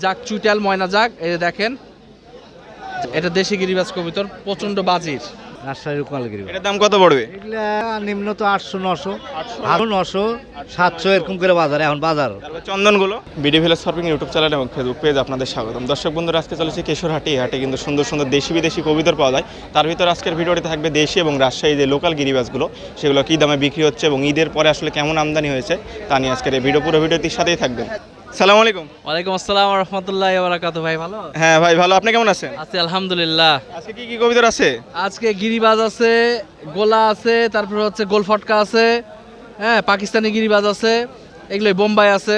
যাক চুইটাল ময়না যাক, এই যে দেখেন এটা দেশি গিরিবাজ কবুতর, প্রচন্ড বাজির। রাজশাহীর রূপালগিরি। এটার দাম কত পড়বে? এগুলা নিম্ন তো 800 900, ভালো 900 700 এরকম করে বাজার এখন বাজার। তারপর চন্দনগুলো BD village shopping YouTube channel এবং ফেসবুক পেজ আপনাদের স্বাগতম। দর্শক বন্ধুরা, আজকে চলেছে কেশরহাটি। এই হাটে কিন্তু সুন্দর সুন্দর দেশি বিদেশি কবুতর পাওয়া যায়। তার ভিতর আজকের ভিডিওতে থাকবে দেশি এবং রাজশাহী যে লোকাল গিরিবাজগুলো, সেগুলো কী দামে বিক্রি হচ্ছে এবং ঈদের পরে আসলে কেমন আমদানি হয়েছে তা নিয়ে আজকের এই ভিডিও, পুরো ভিডিওটির সাথেই থাকবেন। সালাম আলাইকুম। ওয়ালাইকুম আসসালাম রাহমাতুল্লাহি ওয়া বারাকাতুহু। ভাই ভালো? হ্যাঁ ভাই ভালো, আপনি কেমন আছেন? আছি আলহামদুলিল্লাহ। আজকে কি কি কবুতর আছে? আজকে গিরিবাজ আছে, গোলা আছে, তারপর হচ্ছে গোলফটকা আছে, হ্যাঁ পাকিস্তানি গিরিবাজ আছে, এগুলোই বোম্বাই আছে।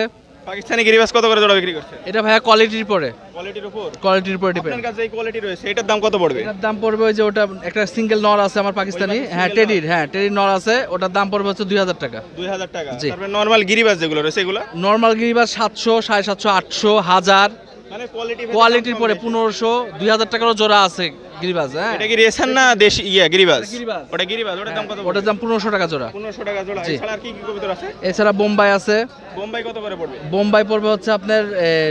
পাকিস্তানি গিরিবাজ কত করে জোড়া বিক্রি করছে? এটা ভাইয়া কোয়ালিটির পরে, কোয়ালিটির উপর কোয়ালিটির উপরে ডিপেন্ড। আপনার কাছে এই কোয়ালিটি রয়েছে, এটার দাম কত পড়বে? এটার দাম পড়বে ওই যে ওটা একটা সিঙ্গেল নর আছে আমার পাকিস্তানি, হ্যাঁ টেডির, হ্যাঁ টেডির নর আছে, ওটার দাম পড়বে হচ্ছে 2000 টাকা। 2000 টাকা। জি। তারপরে নরমাল গিরিবাজ যেগুলো রয়েছে এগুলো নর্মাল গিরিবাজ 700 750 800 1000, মানে কোয়ালিটির পরে 1500 2000 টাকারও জোড়া আছে গিরিবাজ। হ্যাঁ এটা কি রেসার না দেশি গিরিবাজ? গিরিবাজ। ওটা গিরিবাজ, ওটার দাম কত? ওটার দাম 1500 টাকা জোড়া। 1500 টাকা জোড়া। জি। এছাড়া আর কি কি কবুতর আছে? এছাড়া বোম্বাই আছে, বোম্বাই কত করে পড়বে? বোম্বাই পড়বে হচ্ছে আপনার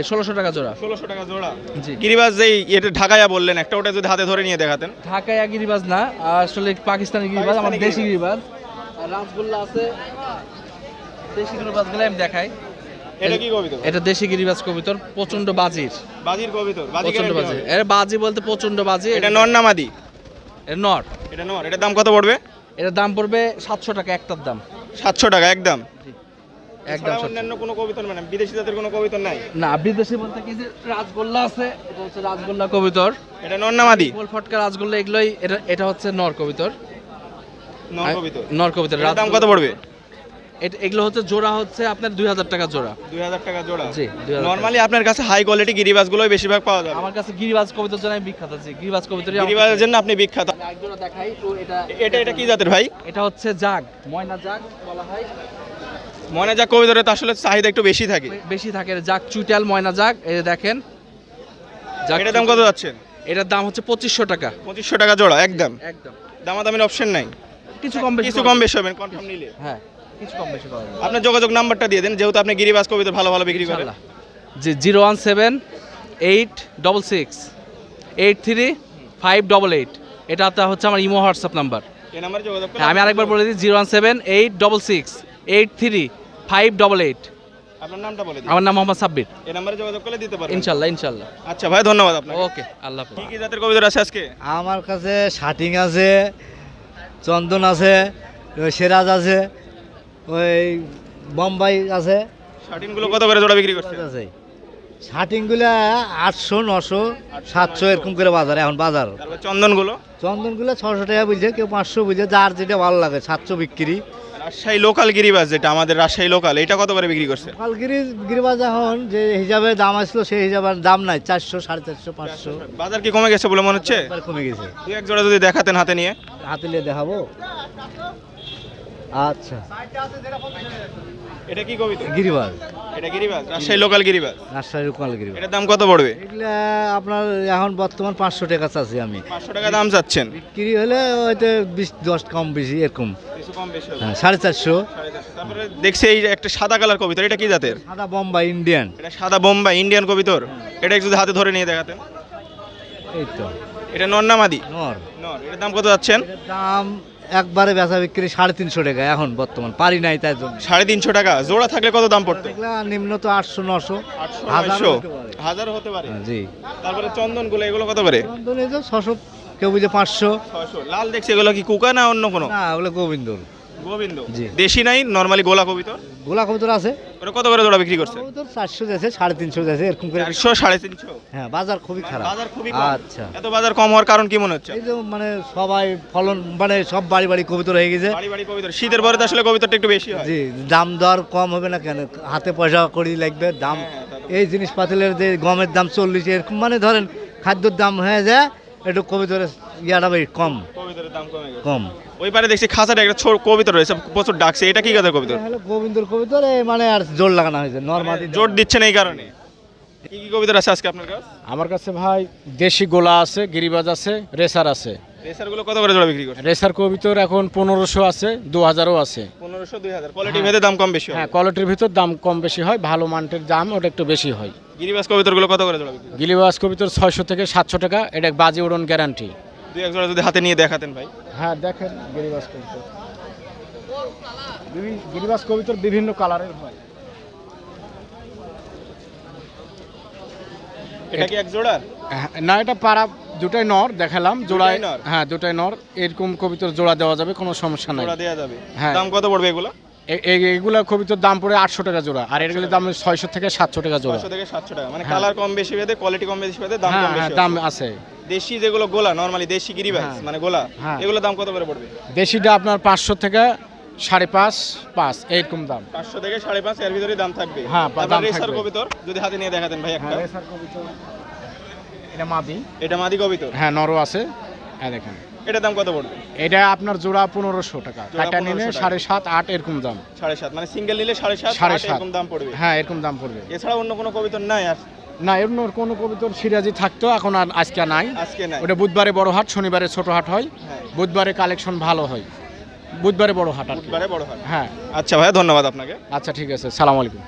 1600 টাকা জোড়া। 1600 টাকা জোড়া। জি। গিরিবাজ যেই এটা ঢাকায়া বললেন একটা, ওটা যদি হাতে ধরে নিয়ে দেখাতেন। ঢাকায় গিরিবাজ না, আসলে পাকিস্তানি গিরিবাজ, আমার পাকিস্তানি দেশি গিরিবাজ। আর রাসগোল্লা আছে, দেশি গিরিবাজগুলো আমি দেখাই। এটা কি কবুতর? এটা দেশি গিরিবাজ কবুতর, প্রচন্ড বাজির। বাজির কবুতর। বাজি প্রচন্ড বাজি, এর বাজি বলতে প্রচন্ড বাজি। এটা নর না মাদি? এর নর। এটা নর। এটার দাম কত পড়বে? এটার দাম পড়বে 700 টাকা একটার দাম। 700 টাকা একদম। একদম এছাড়া অন্যান্য কোনো কবুতর মানে বিদেশি জাতের কোনো কবুতর নাই? না, বিদেশি বলতে কি যে রাসগোল্লা আছে, এটা হচ্ছে রাসগোল্লা কবুতর। এটা নর না মাদি? গোল ফটকা রাসগোল্লা এগুলোই, এটা হচ্ছে নর কবুতর। নর কবুতর। নর কবুতর। এটার দাম কত পড়বে? এগুলো হচ্ছে জোড়া হচ্ছে আপনার 2000 টাকা জোড়া। 2000 টাকা জোড়া। জি, 2000 টাকা। নরমালি আপনার কাছে হাই কোয়ালিটি গিরিবাজগুলোই বেশিরভাগ পাওয়া যায়। আমার কাছে গিরিবাজ কবুতর জানাই বিখ্যাত আছে, গিরিবাজ কবুতরই আমার গিরিবাজের কাছে। জন্য আপনি বিখ্যাত। এক জোড়া দেখাই তো, এটা এটা কি জাতের ভাই? এটা হচ্ছে জাগ, ময়না জাগ বলা হয়। মনে যা কবুতরে তো আসলে চাহিদা একটু বেশি থাকে। বেশি থাকে জাগ চুইটাল ময়না জাগ, এই যে দেখেন জাগ। এটার দাম কত যাচ্ছেন? এটার দাম হচ্ছে 2500 টাকা 2500 টাকা জোড়া একদম। একদম। দামাদামির অপশন নাই? কিছু কম বেশি কিছু কম বেশি হবে কনফার্ম নিলে। হ্যাঁ, কিছু কম বেশি পাওয়া যাবে আপনার যোগাযোগ নাম্বারটা দিয়ে দেন, যেহেতু আপনি গিরিবাজ কবুতর ভালো ভালো বিক্রি করেন। ইনশাআল্লাহ। জি, 01786835588, এটা হচ্ছে আমার ইমো হোয়াটসঅ্যাপ নাম্বার। এই নাম্বারে যোগাযোগ করুন। হ্যাঁ, আমি আরেকবার বলে দিই, 01786835588। আপনার নামটা বলে দিন। আমার নাম মোহাম্মদ সাব্বির। এই নাম্বারে যোগাযোগ করলে দিতে পারবেন। ইনশাল্লাহ ইনশাল্লাহ। আচ্ছা ভাই, ধন্যবাদ আপনাকে। ওকে, আল্লাহ হাফেজ। কি কি জাতের কবুতর আছে আজকে? আমার কাছে শাটিং আছে, চন্দন আছে, ওই সিরাজ আছে, ওই বোম্বাই আছে। শার্টিনগুলো কত করে জোড়া বিক্রি করছে? আছে শাটিংগুলা 800 900 700 এরকম করে বাজার এখন বাজার। তারপর চন্দনগুলো? চন্দনগুলো 600 টাকা বুঝছে, কেউ 500 বুঝে, যার যেটা ভালো লাগে। 700 বিক্রি। রাজশাহী লোকাল গিরিবাজ, যেটা আমাদের রাজশাহী লোকাল, এটা কত করে বিক্রি করছে? কালগিরি গিরিবাজ এখন যে হিসাবে দাম আসলো সেই হিসাবে আর দাম নাই, 400 450 500 বাজার কি কমে গেছে বলে মনে হচ্ছে? একবার কমে গেছে। দুই এক জোড়া যদি দেখাতেন হাতে নিয়ে। হাতে নিয়ে দেখাবো। আচ্ছা, এটা কি কবিতা? গিরিবাজ, এটা গিরিবাজ, রাজশাহী লোকাল গিরিবাজ। রাজশাহীর রূপাল গিরিবাজ। এটার দাম কত পড়বে? এগুলা আপনার এখন বর্তমান 500 টাকা চাচ্ছি আমি। 500 টাকা দাম চাচ্ছেন? বিক্রি হলে হয়তো 20-10 কম বেশি এরকম। কিছু কম বেশি হবে। হ্যাঁ, 450। তারপরে দেখছি এই যে একটা সাদা কালার কবিতর, এটা কি জাতের? সাদা বোম্বাই ইন্ডিয়ান। এটা সাদা বোম্বাই ইন্ডিয়ান কবিতর। এটা যদি হাতে ধরে নিয়ে দেখাতেন। এই তো এটা নর না মাদি? নর। নর। এটার দাম কত যাচ্ছেন? এটার দাম একবারে বেচা বিক্রি 350 টাকা এখন বর্তমান, পারি নাই তাই জন্য। 350 টাকা জোড়া থাকলে কত দাম পড়তো? এগুলা নিম্ন তো 800 900 800 হাজারও 900 হতে পারে। হাজারও হতে পারে। হ্যাঁ, জি। তারপরে চন্দনগুলো এগুলো কত করে? চন্দন এই যে 600, কেউ বুঝে 500। 600। লাল দেখছি এগুলো কি কুকা না অন্য কোনো? না, ওগুলো গোবিন্দর। গোবিন্দ। জি। দেশি নাই, নরমালি গোলা কবিতর। গোলা কবুতর আছে, ওটা কত করে জোড়া বিক্রি করছে? কবুতর 400 যাচ্ছে, 350 যাচ্ছে এরকম করে। 400 350। হ্যাঁ, বাজার খুবই খারাপ। বাজার খুবই কম। আচ্ছা, এত বাজার কম হওয়ার কারণ কি মনে হচ্ছে? এই যে মানে সবাই ফলন, মানে সব বাড়ি বাড়ি কবুতর হয়ে গেছে। বাড়ি বাড়ি কবিতর, শীতের পরে তো আসলে কবিতরটা একটু বেশি হয়। জি, দাম দর কম হবে না কেন? হাতে পয়সা করি লাগবে দাম। হ্যাঁ, তা তো। এই জিনিসপাতিলের যে গমের দাম 40 এরকম, মানে ধরেন খাদ্যর দাম হয়ে যায়, একটু কবুতরের ইয়াটা বেশি কম কবিতরের দাম কমে গেছে। কম। ওই পারে দেখছি খাঁচাটা একটা ছোট কবিতর রয়েছে, প্রচুর ডাকছে, এটা কি গাছের কবিতর? হলো গোবিন্দর কবুতর, এই মানে আর জোর লাগানো হয়েছে নরমালি। জোর দিচ্ছেন এই কারণে। কি কি কবিতর আছে আজকে আপনার কাছে? আমার কাছে ভাই দেশি গোলা আছে, গিরিবাজ আছে, রেসার আছে। রেসারগুলো কত করে জোড়া বিক্রি করছে? রেসার কবিতর এখন 1500 আছে, 2000ও আছে। 1500 2000। কোয়ালিটি ভেদে দাম কম বেশি হয়। হ্যাঁ, কোয়ালিটির ভিতর দাম কম বেশি হয়, ভালো মানের দাম ওটা একটু বেশি হয়। গিরিবাজ কবিতরগুলো কত করে জোড়া বিক্রি করেন? গিরিবাজ কবিতর 600 থেকে 700 টাকা, এটা বাজি ওড়ন গ্যারান্টি। দুই এক জোড়া যদি হাতে নিয়ে দেখাতেন ভাই। হ্যাঁ দেখেন গিরিবাজ কবিতর, গিরিবাজ কবিতর বিভিন্ন কালারের হয়। এটা কি এক জোড়ার? না, এটা পাড়া দুটাই নর দেখালাম, জোড়ায় দুটাই নর? হ্যাঁ দুটাই নর। এরকম কবিতর জোড়া দেওয়া যাবে, কোনো সমস্যা নাই। জোড়া দেওয়া যাবে। হ্যাঁ। দাম কত পড়বে এগুলো? এগুলা কবিতর দাম পড়ে 800 টাকা জোড়া, আর এগুলোর দাম 600 থেকে 700 টাকা জোড়া। 500 থেকে 700 টাকা, মানে হ্যাঁ। কালার কম বেশি ভেদে, কোয়ালিটি কম বেশি ভেদে দাম হ্যাঁ কম হ্যাঁ বেশি দাম আছে। আছে। দেশি যেগুলো গোলা, নরমালি দেশি গিরিবাজ হ্যাঁ। মানে গোলা, হ্যাঁ। এগুলো দাম কত করে পড়বে? দেশিটা আপনার 500 থেকে 5.5 5 এইরকম দাম। 500 থেকে 5.5 এর ভিতরেই দাম থাকবে। হ্যাঁ, তারপর দাম রেসার থাকবে। কবিতর যদি হাতে নিয়ে দেখাতেন ভাই একটা। হ্যাঁ রেসার কবিতর, এটা মাদি। এটা মাদি কবিতর। হ্যাঁ নরও আছে, হ্যাঁ দেখেন। এটার দাম কত পড়বে? এটা আপনার জোড়া 1500 টাকা, জোড়া কাটা নিলে 1500 টাকা। 7.5 8 এরকম দাম। 7.5, মানে সিঙ্গেল নিলে 7.5 7.5 এরকম দাম পড়বে। হ্যাঁ এরকম দাম পড়বে। এছাড়া অন্য কোনো কবিতর নাই আর? না, এর কোনো কবিতর সিরাজি থাকতো, এখন আর আজকে নাই। আজকে নাই। ওটা বুধবারে বড় হাট, শনিবারে ছোট হাট হয়। হ্যাঁ। বুধবারে কালেকশন ভালো হয়, বুধবারে বড় হাট আর কি। বুধবারে বড় হয়। হ্যাঁ আচ্ছা ভাইয়া, ধন্যবাদ আপনাকে। আচ্ছা ঠিক আছে, সালাম আলাইকুম।